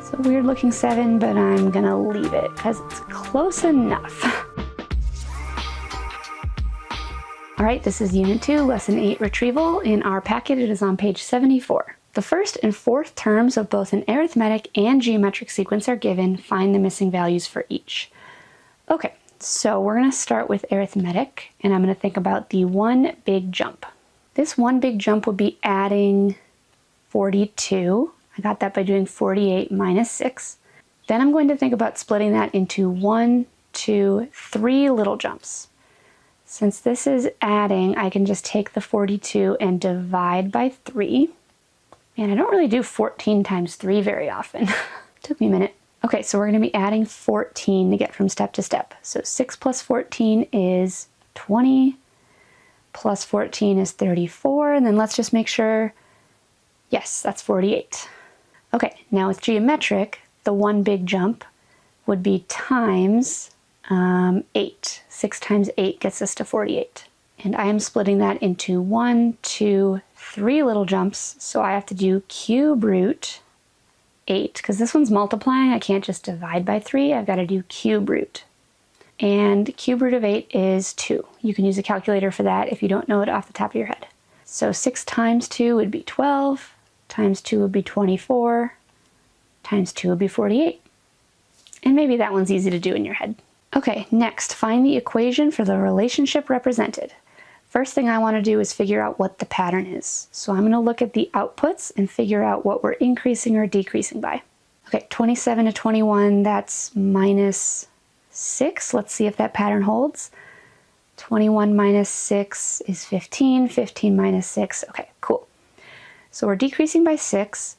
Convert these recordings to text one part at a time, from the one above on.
It's a weird looking 7, but I'm gonna leave it because it's close enough. All right, this is Unit 2, Lesson 8, Retrieval. In our packet, it is on page 74. The first and fourth terms of both an arithmetic and geometric sequence are given. Find the missing values for each. Okay, so we're gonna start with arithmetic, and I'm gonna think about the one big jump. This one big jump would be adding 42. I got that by doing 48 minus 6. Then I'm going to think about splitting that into 1, 2, 3 little jumps. Since this is adding, I can just take the 42 and divide by 3. And I don't really do 14 times 3 very often. Took me a minute. Okay, so we're going to be adding 14 to get from step to step. So 6 plus 14 is 20, plus 14 is 34, and then let's just make sure, yes, that's 48. Okay, now with geometric, the one big jump would be times 8. 6 times 8 gets us to 48. And I am splitting that into 1, 2, 3 little jumps, so I have to do cube root 8, because this one's multiplying. I can't just divide by 3. I've got to do cube root. And cube root of 8 is 2. You can use a calculator for that if you don't know it off the top of your head. So 6 times 2 would be 12, times 2 would be 24, times 2 would be 48. And maybe that one's easy to do in your head. Okay, next, find the equation for the relationship represented. First thing I want to do is figure out what the pattern is. So I'm going to look at the outputs and figure out what we're increasing or decreasing by. Okay, 27 to 21, that's minus 6. Let's see if that pattern holds. 21 minus 6 is 15. 15 minus 6. Okay, cool. So we're decreasing by 6.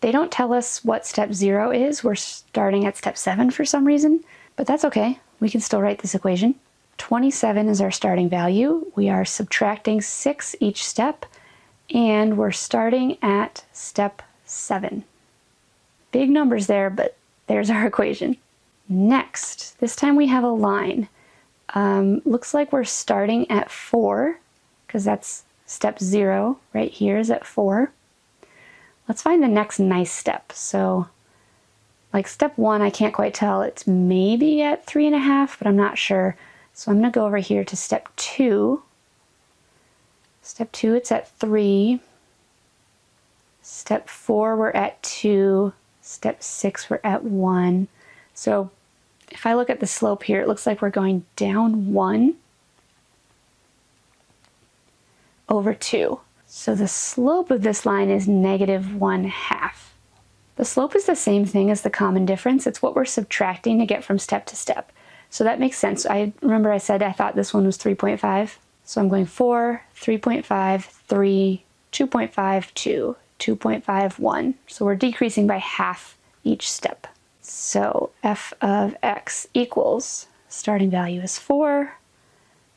They don't tell us what step 0 is. We're starting at step 7 for some reason, but that's okay. We can still write this equation. 27 is our starting value. We are subtracting 6 each step, and we're starting at step 7. Big numbers there, but there's our equation. Next, this time we have a line. Looks like we're starting at 4, because that's step 0 right here is at 4. Let's find the next nice step. So like step 1, I can't quite tell. It's maybe at 3.5, but I'm not sure. So I'm going to go over here to step 2. Step 2, it's at 3. Step 4, we're at 2. Step 6, we're at 1. So if I look at the slope here, it looks like we're going down 1 over 2. So the slope of this line is -1/2. The slope is the same thing as the common difference. It's what we're subtracting to get from step to step. So that makes sense. I remember I said I thought this one was 3.5. So I'm going 4, 3.5, 3, 2.5, 2, 2.5, 1. So we're decreasing by half each step. So f of x equals, starting value is 4.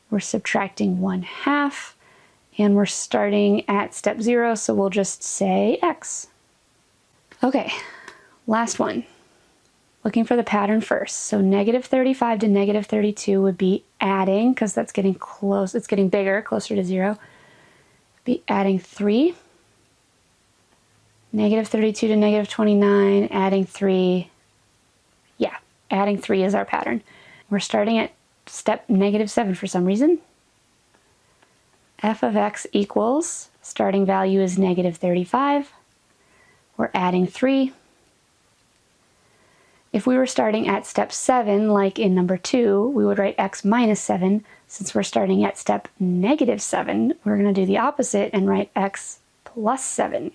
We're subtracting 1/2. And we're starting at step 0, so we'll just say x. Okay, last one. Looking for the pattern first. So -35 to -32 would be adding, because that's getting close, it's getting bigger, closer to 0. Be adding 3. -32 to -29, adding 3. Yeah, adding 3 is our pattern. We're starting at step -7 for some reason. F of x equals, starting value is -35. We're adding 3. If we were starting at step 7, like in number 2, we would write x minus 7. Since we're starting at step -7, we're going to do the opposite and write x plus 7.